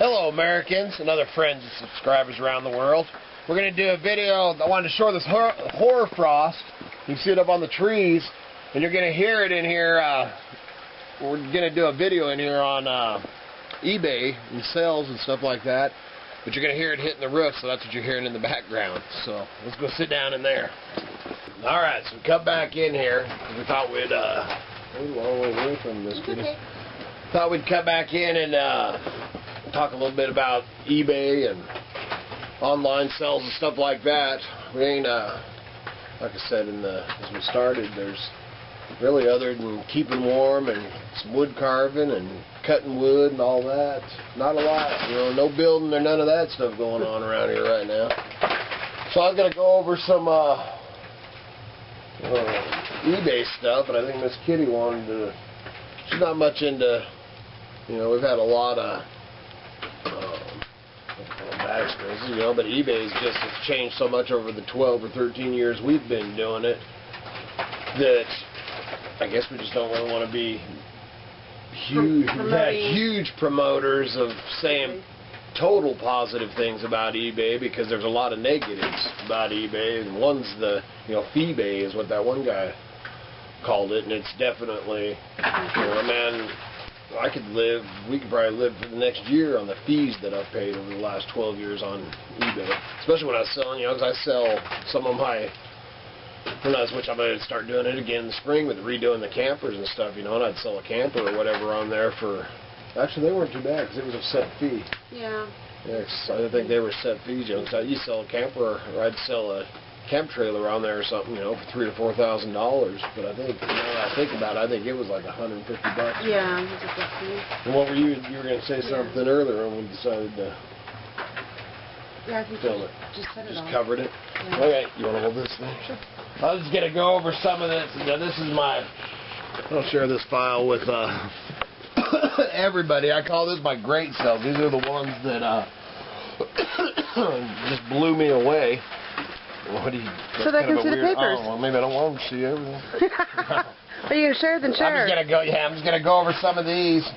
Hello Americans and other friends and subscribers around the world. We're going to do a video. I wanted to show this hoarfrost. You can see it up on the trees, and you're going to hear it in here. We're going to do a video in here on eBay and sales and stuff like that. But you're going to hear it hitting the roof, so that's what you're hearing in the background. So let's go sit down in there. Alright, so we come back in here. We thought we'd, a long way away from this. Thought we'd come back in and talk a little bit about eBay and online sales and stuff like that. We ain't, like I said, as we started, there's really, other than keeping warm and some wood carving and cutting wood and all that, not a lot. You know, no building or none of that stuff going on around here right now. So I was going to go over some eBay stuff, but I think Miss Kitty wanted to. She's not much into. You know, we've had a lot of bad experiences, you know, but eBay's just has changed so much over the 12 or 13 years we've been doing it that I guess we just don't really want to be huge promoters of saying total positive things about eBay, because there's a lot of negatives about eBay, and one's the, you know, fee-bay is what that one guy called it, and it's definitely, you know, man, we could probably live for the next year on the fees that I've paid over the last 12 years on eBay. Especially when I was selling, you know, because I sell some of my, which I'm going to start doing it again in the spring with redoing the campers and stuff, you know, and I'd sell a camper or whatever on there for, actually they weren't too bad because it was a set fee. Yeah. Yeah, I think they were set fees, you know, so you sell a camper, or I'd sell a camp trailer on there or something, you know, for $3,000 to $4,000. But I think, now that I think about it, I think it was like $150. Yeah, it was a good fee. And what were you were going to say something earlier when we decided to film it? Just covered it? Yeah. Okay, you want to hold this thing? Sure. I was just going to go over some of this. Now, this is I'll share this file with everybody. I call this my great sales. These are the ones that just blew me away. What do you, so they can see the papers. Oh, well, maybe I don't want them to see everything. But you can share, then share. I'm just gonna go over some of these.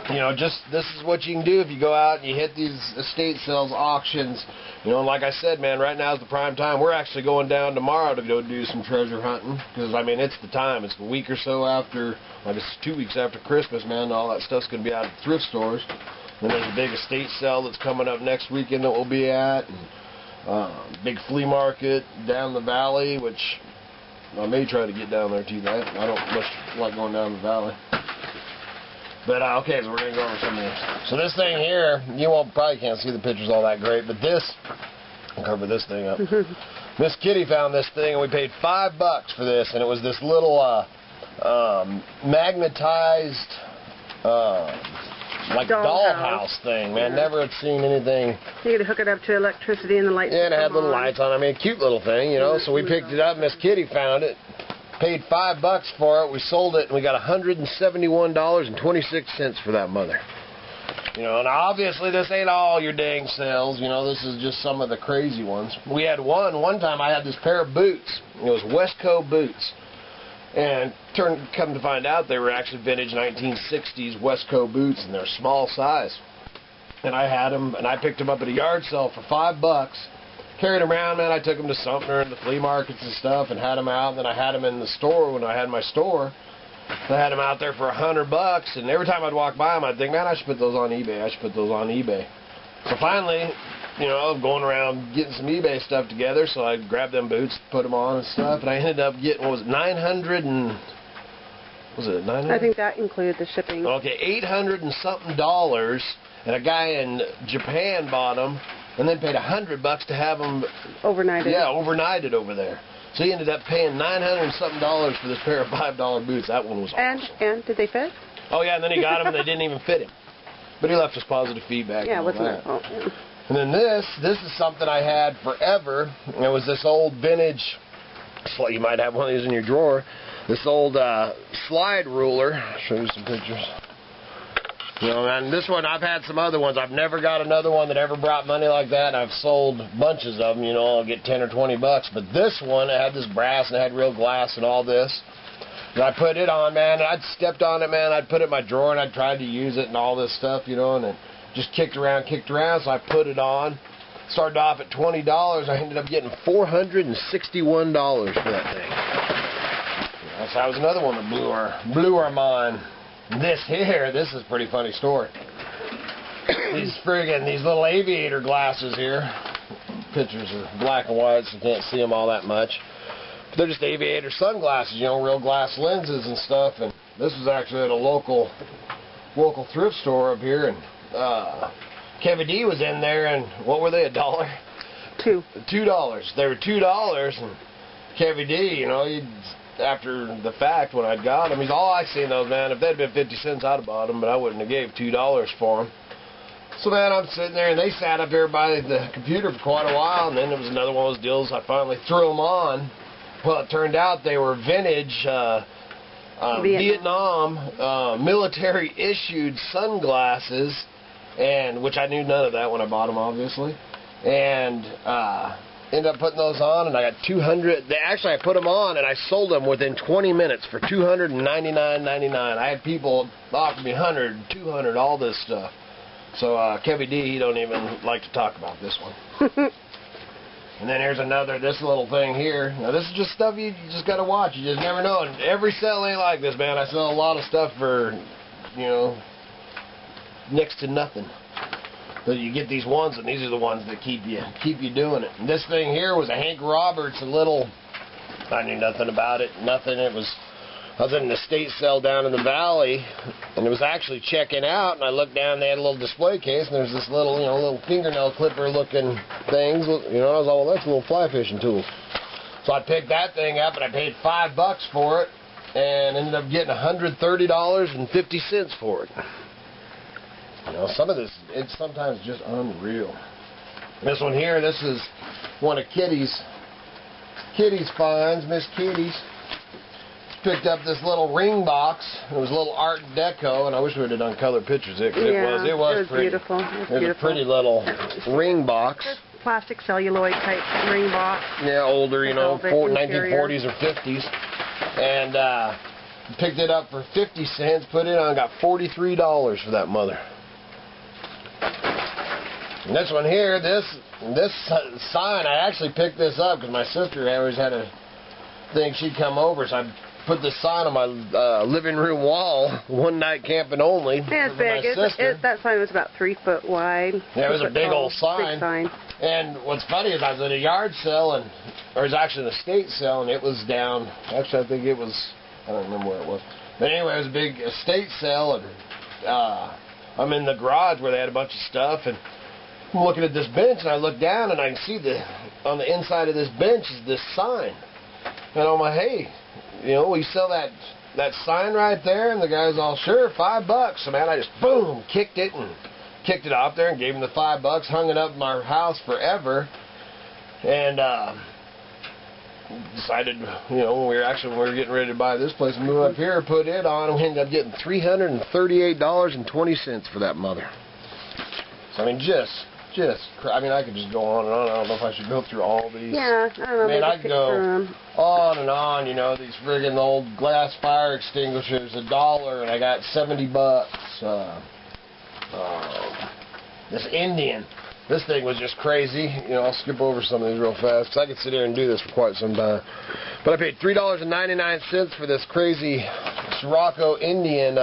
You know, this is what you can do if you go out and you hit these estate sales auctions. You know, and like I said, man, right now is the prime time. We're actually going down tomorrow to go do some treasure hunting, because I mean it's the time. It's a week or so after, like it's 2 weeks after Christmas, man. All that stuff's gonna be out at thrift stores. Then there's a big estate sale that's coming up next weekend that we'll be at. And, big flea market down the valley, which I may try to get down there too. I don't much like going down the valley. But okay, so we're gonna go over some of these. So this thing here, you probably can't see the pictures all that great, but I'll cover this thing up. Miss Kitty found this thing, and we paid $5 for this, and it was this little magnetized like dollhouse thing, man. Never had seen anything. You could hook it up to electricity and the lights. Yeah, and it had little lights on. I mean, a cute little thing, you know. So we picked it up. Miss Kitty found it. Paid $5 for it. We sold it, and we got $171.26 for that mother. You know, and obviously this ain't all your dang sales. You know, this is just some of the crazy ones. We had one time I had this pair of boots. It was Westco boots. And come to find out, they were actually vintage 1960s Westco boots, and they're small size. And I had them, and I picked them up at a yard sale for $5. Carried them around, man. I took them to Sumter and the flea markets and stuff, and had them out. And then I had them in the store when I had my store. I had them out there for $100, and every time I'd walk by them, I'd think, man, I should put those on eBay. I should put those on eBay. So finally, you know, going around getting some eBay stuff together, so I grabbed them boots, put them on and stuff, and I ended up getting, what was it, $900 and, was it $900? I think that included the shipping. Okay, $800 and something, and a guy in Japan bought them, and then paid $100 to have them overnighted. Yeah, overnighted over there. So he ended up paying $900 and something for this pair of $5 boots. That one was awesome. And did they fit? Oh yeah, and then he got them, and they didn't even fit him. But he left us positive feedback. Yeah, and wasn't that. it? Oh, yeah. And then this is something I had forever. It was this old vintage, you might have one of these in your drawer, this old slide ruler. I'll show you some pictures. You know, and this one, I've had some other ones. I've never got another one that ever brought money like that. I've sold bunches of them, you know, I'll get 10 or 20 bucks. But this one, it had this brass and it had real glass and all this. And I put it on, man, and I'd stepped on it, man. I'd put it in my drawer and I'd tried to use it and all this stuff, you know, and just kicked around, so I put it on. Started off at $20. I ended up getting $461 for that thing. So that was another one that blew our mind. This is a pretty funny story. These little aviator glasses here. Pictures are black and white, so you can't see them all that much. But they're just aviator sunglasses, you know, real glass lenses and stuff. And this was actually at a local thrift store up here, and Kevin D was in there, and what were they, $1? $2. $2. They were $2, and Kevin D, you know, after the fact when I got them, he's all I seen those, man. If they'd been 50 cents, I'd have bought them, but I wouldn't have gave $2 for them. So man, I'm sitting there, and they sat up here by the computer for quite a while, and then there was another one of those deals. I finally threw them on. Well, it turned out they were vintage Vietnam military-issued sunglasses, and which I knew none of that when I bought them, obviously. And ended up putting those on, and I got 200. I put them on, and I sold them within 20 minutes for $299.99. I had people offer me $100, $200, all this stuff. So Kevin D, he don't even like to talk about this one. And then here's this little thing here. Now this is just stuff you just got to watch. You just never know. And every sale ain't like this, man. I sell a lot of stuff for, you know, next to nothing. But you get these ones, and these are the ones that keep you doing it. And this thing here was a Hank Roberts, I knew nothing about it, nothing. I was in an estate sale down in the valley, and it was actually checking out, and I looked down, they had a little display case, and there's this little, you know, little fingernail clipper looking things, you know, I was all, well, that's a little fly fishing tool. So I picked that thing up, and I paid $5 for it, and ended up getting $130.50 for it. You know, some of this, it's sometimes just unreal. This one here, this is one of Kitty's finds, Miss Kitty's. Picked up this little ring box. It was a little Art Deco, and I wish we would have done color pictures of it, because it was pretty. Beautiful. It was a pretty little ring box. Plastic celluloid type ring box. Yeah, older, you know, 1940s or 50s. And picked it up for 50 cents, put it on, got $43 for that mother. And this one here, this sign, I actually picked this up because my sister always had a thing. She'd come over, so I put this sign on my living room wall, one night camping only. Yeah, it's big. That sign was about 3 foot wide. Yeah, it was a big old sign. Big sign. And what's funny is I was at a yard sale, or it was actually an estate sale, and it was down, actually I think it was, I don't remember where it was. But anyway, it was a big estate sale, and I'm in the garage where they had a bunch of stuff, and I'm looking at this bench, and I look down, and I can see on the inside of this bench is this sign. And I'm like, hey, you know, we sell that sign right there? And the guy's all, sure, $5. So, man, I just, boom, kicked it off there and gave him the $5, hung it up in my house forever. And decided, you know, when we were getting ready to buy this place and move up here, put it on, and we ended up getting $338.20 for that mother. So, I mean, I mean, I could just go on and on. I don't know if I should go through all these. Yeah, I don't know. Man, I could go on and on, you know, these friggin' old glass fire extinguishers, $1, and I got $70. This Indian, this thing was just crazy. You know, I'll skip over some of these real fast, because I could sit here and do this for quite some time. But I paid $3.99 for this crazy Sirocco Indian,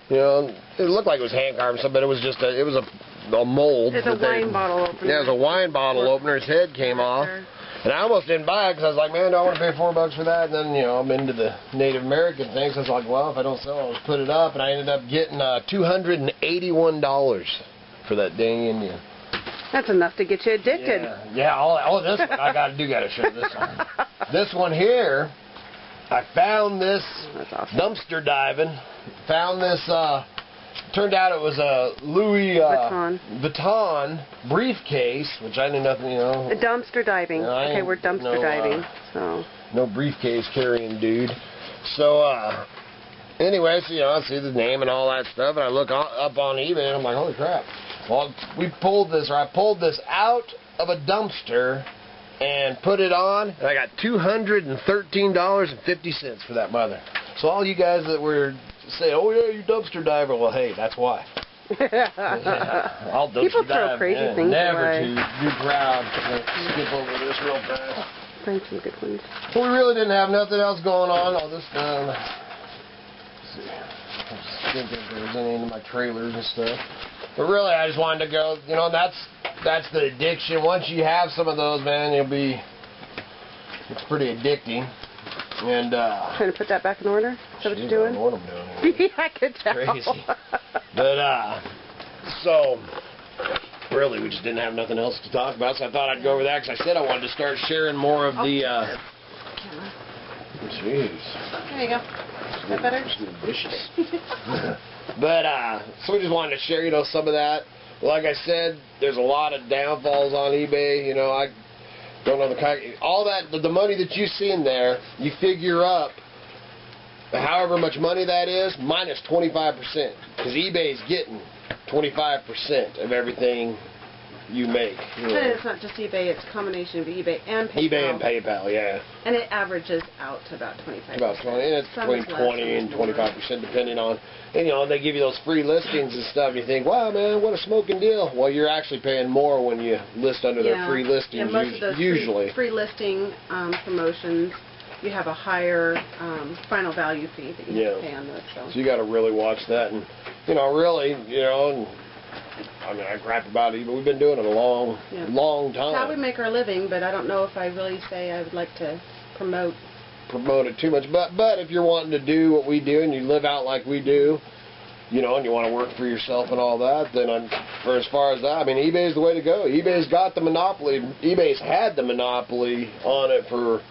you know, it looked like it was hand carved, but it was just a mold. It's a wine bottle opener. Yeah, it was a wine bottle opener. His head came off. And I almost didn't buy it because I was like, man, do I want to pay $4 for that? And then, you know, I'm into the Native American things. So I was like, well, if I don't sell it, I'll just put it up. And I ended up getting $281 for that dang Indian. That's enough to get you addicted. Yeah. This one, I got to show this one. This one here, I found this dumpster diving. Found this, turned out it was a Louis Vuitton briefcase, which I knew nothing, you know. Dumpster diving. Okay, we're dumpster diving. So no briefcase carrying dude. So, anyway, so, you know, I see the name and all that stuff, and I look up on eBay, and I'm like, holy crap. Well, I pulled this out of a dumpster and put it on, and I got $213.50 for that mother. So all you guys that were saying, oh yeah, you dumpster diver, well, hey, that's why. Yeah. I'll People throw crazy things never away. too proud. Let's skip over this real fast. Find some good ones. Well, we really didn't have nothing else going on. All this time. Let's see. I was thinking if there was any in my trailers and stuff. But really, I just wanted to go. You know, that's the addiction. Once you have some of those, man, it's pretty addicting. And Trying to put that back in order? Is that what you're doing? I don't know what I'm doing here. Yeah, I could tell. Crazy. But so really, we just didn't have nothing else to talk about, so I thought I'd go over that because I said I wanted to start sharing more of the. Jeez. There you go. Is that better? Delicious. But so we just wanted to share, some of that. Like I said, there's a lot of downfalls on eBay. I don't know all that the money that you see in there, you figure up however much money that is minus 25%, because eBay's getting 25% of everything you make. And it's not just eBay; it's a combination of eBay and PayPal. eBay and PayPal, yeah. And it averages out to about 25%. About 20, and it's between 20 and 25% depending on. And they give you those free listings and stuff. And you think, wow, man, what a smoking deal. Well, you're actually paying more when you list under their free listings. Most of those usually free listing promotions, you have a higher final value fee that you have to pay on those. So you got to really watch that, and really, and, I mean, I crap about it, but we've been doing it a long time. It's how we make our living, but I don't know if I really say I would like to promote it too much. But if you're wanting to do what we do and you live out like we do, and you want to work for yourself and all that, then for as far as that, I mean, eBay's the way to go. eBay's got the monopoly. eBay's had the monopoly on it for,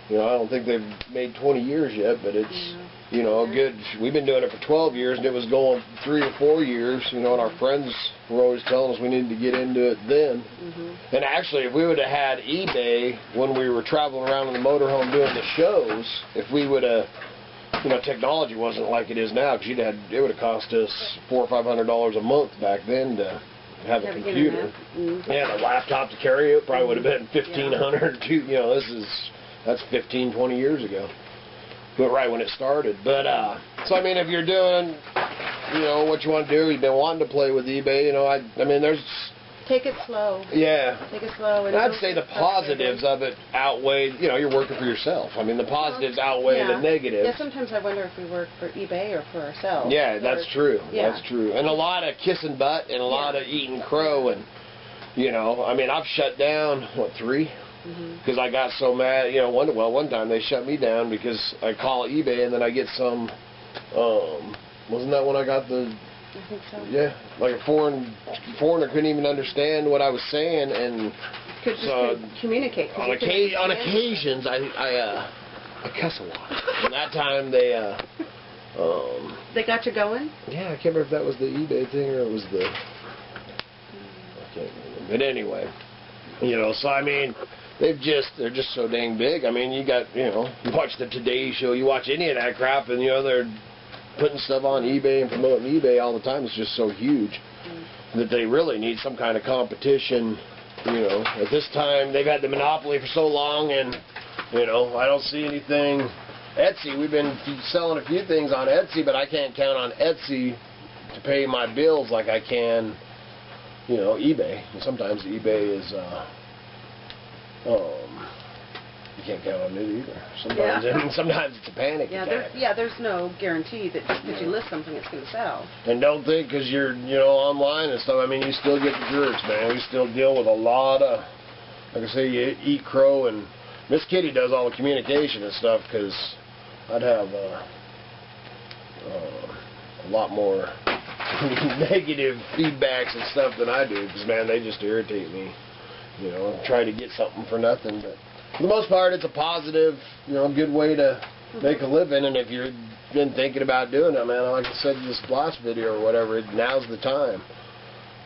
I don't think they've made 20 years yet, but it's, a good, we've been doing it for 12 years, and it was going 3 or 4 years, and our friends were always telling us we needed to get into it then. And actually, if we would have had eBay when we were traveling around in the motorhome doing the shows, if we would have, technology wasn't like it is now, because it would have cost us $400 or $500 a month back then to have a computer. Yeah, and a laptop to carry it probably would have been $1,500. That's 15, 20 years ago. But right when it started. But, so I mean, if you're doing, what you want to do, you've been wanting to play with eBay, I mean, there's... Take it slow. Yeah. Take it slow. And I'd say the positives of it outweigh, you're working for yourself. I mean, the positives outweigh the negatives. Yeah, sometimes I wonder if we work for eBay or for ourselves. Yeah, that's true. Yeah. That's true. And a lot of kissing butt and a lot of eating crow and, I mean, I've shut down, 3? Because I got so mad, one time they shut me down because I call eBay and then I get some, wasn't that when I got the... I think so. Yeah, like a foreigner couldn't even understand what I was saying, and could just communicate. On occasions, I cuss a lot. And that time they got you going. Yeah, I can't remember if that was the eBay thing or it was the. I can't remember. But anyway, so I mean, they're just so dang big. I mean, you got you watch the Today Show, you watch any of that crap, and they're putting stuff on eBay and promoting eBay all the time. It's just so huge that they really need some kind of competition. At this time they've had the monopoly for so long, and I don't see anything. Etsy, we've been selling a few things on Etsy, but I can't count on Etsy to pay my bills like I can, eBay. And sometimes eBay is you can't count on it either. Sometimes it's a panic attack. There's no guarantee that just because you list something, it's going to sell. And don't think because you're, online and stuff, I mean, you still get the jerks, man. We still deal with a lot of, like I say, you eat crow, and Miss Kitty does all the communication and stuff, because I'd have a lot more negative feedbacks and stuff than I do, because, man, they just irritate me. Try to get something for nothing, but for the most part, it's a positive, good way to make a living. And if you've been thinking about doing it, man, like I said in this last video or whatever, now's the time,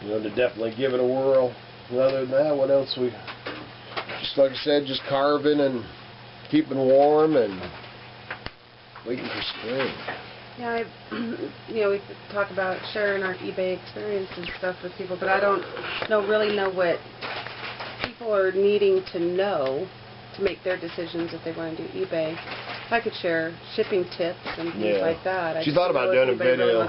to definitely give it a whirl. And other than that, what else just like I said, just carving and keeping warm and waiting for spring. Yeah, we talk about sharing our eBay experience and stuff with people, but I don't really know what people are needing to know to make their decisions if they want to do eBay. If I could share shipping tips and things like that. She thought about doing a video.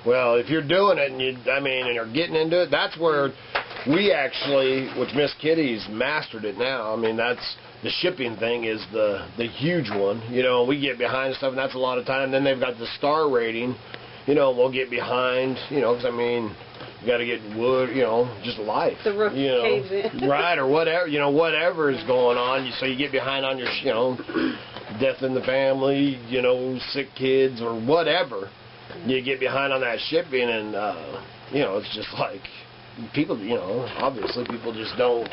Well, if you're doing it and and you're getting into it, that's where we actually, which Miss Kitty's mastered it now. I mean, that's the shipping thing is the huge one. You know, we get behind stuff, and that's a lot of time. Then they've got the star rating. You know, we'll get behind. You know, because you got to get wood. You know, just life. The roof caves in. Right, or whatever. You know, whatever is going on. So you get behind on your, death in the family. You know, sick kids or whatever. You get behind on that shipping, and it's just like people. Obviously people just don't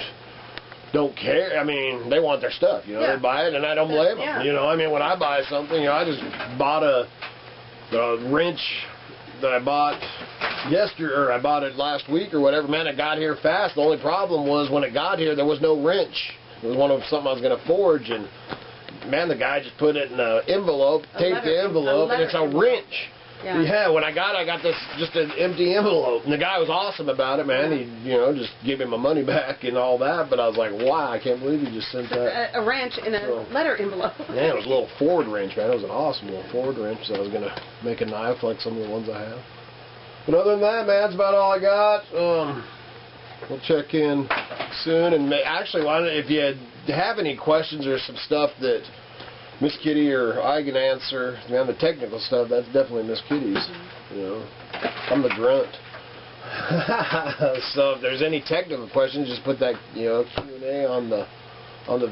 care. I mean, they want their stuff. They buy it, and I don't blame them. When I buy something, I just bought a wrench that I bought yesterday, or I bought it last week or whatever. Man, it got here fast. The only problem was when it got here, there was no wrench. It was something I was going to forge, and man, the guy just put it in an envelope, taped the envelope, and it's a wrench. Yeah, when I got this, just an empty envelope, and the guy was awesome about it, man. He, just gave me my money back and all that, but I was like, wow, I can't believe he just sent that. A wrench in a letter envelope. Yeah, it was a little Ford wrench, man. It was an awesome little Ford wrench that I was going to make a knife like some of the ones I have. But other than that, man, that's about all I got. We'll check in soon, and actually, if you have any questions or some stuff that Miss Kitty or I can answer, man, the technical stuff, that's definitely Miss Kitty's. I'm the grunt. So if there's any technical questions, just put that Q&A on the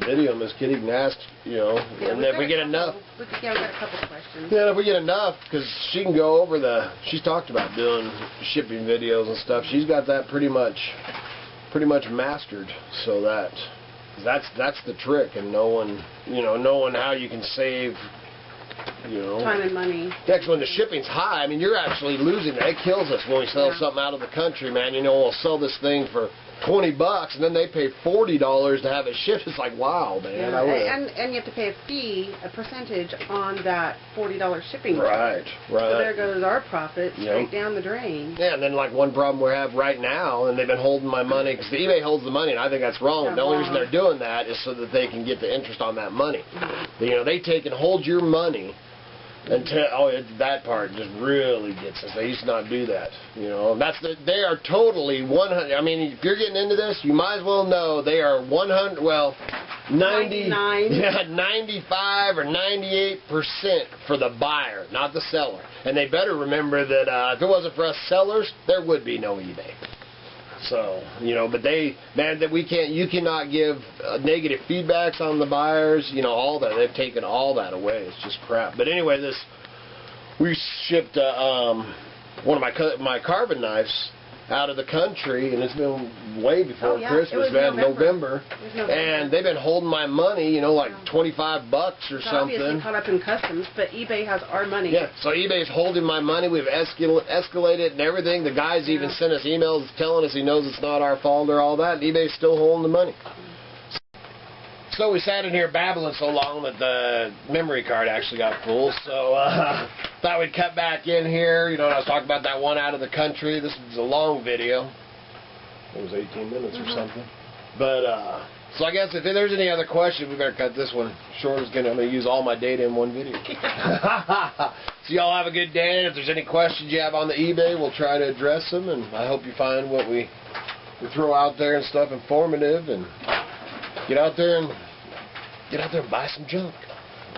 video. Miss Kitty can ask, and if we get enough. We got a couple questions. Yeah, if we get enough, because she can go over she's talked about doing shipping videos and stuff. She's got that pretty much mastered, so that's the trick, and knowing how you can save, time and money. Actually, when the shipping's high, you're actually losing it. It kills us when we sell something out of the country, man. We'll sell this thing for $20, and then they pay $40 to have it shipped. It's like, wow, man. And you have to pay a fee, a percentage on that $40 shipping charge. Right. So there goes our profit straight down the drain. Yeah, and then like one problem we have right now, and they've been holding my money, because the eBay holds the money, and I think that's wrong. The only reason they're doing that is so that they can get the interest on that money. They take and hold your money until that part just really gets us. They used to not do that. They are totally 100. If you're getting into this, you might as well know they are 100. Well, 95 or 98% for the buyer, not the seller. And they better remember that if it wasn't for us sellers, there would be no eBay. So, but you cannot give negative feedbacks on the buyers, all that. They've taken all that away. It's just crap. But anyway, we shipped one of my carving knives out of the country, and it's been way before Christmas, man, November. And they've been holding my money, like $25 or something. Obviously caught up in customs, but eBay has our money. Yeah, so eBay's holding my money. We've escalated and everything. The guy's even sent us emails telling us he knows it's not our fault or all that, and eBay's still holding the money. So we sat in here babbling so long that the memory card actually got full. So thought we'd cut back in here. I was talking about that one out of the country. This is a long video. It was 18 minutes or something. But so I guess if there's any other questions, we better cut this one short. I'm going to use all my data in one video. So y'all have a good day. If there's any questions you have on the eBay, we'll try to address them. And I hope you find what we throw out there and stuff informative, and get out there and buy some junk.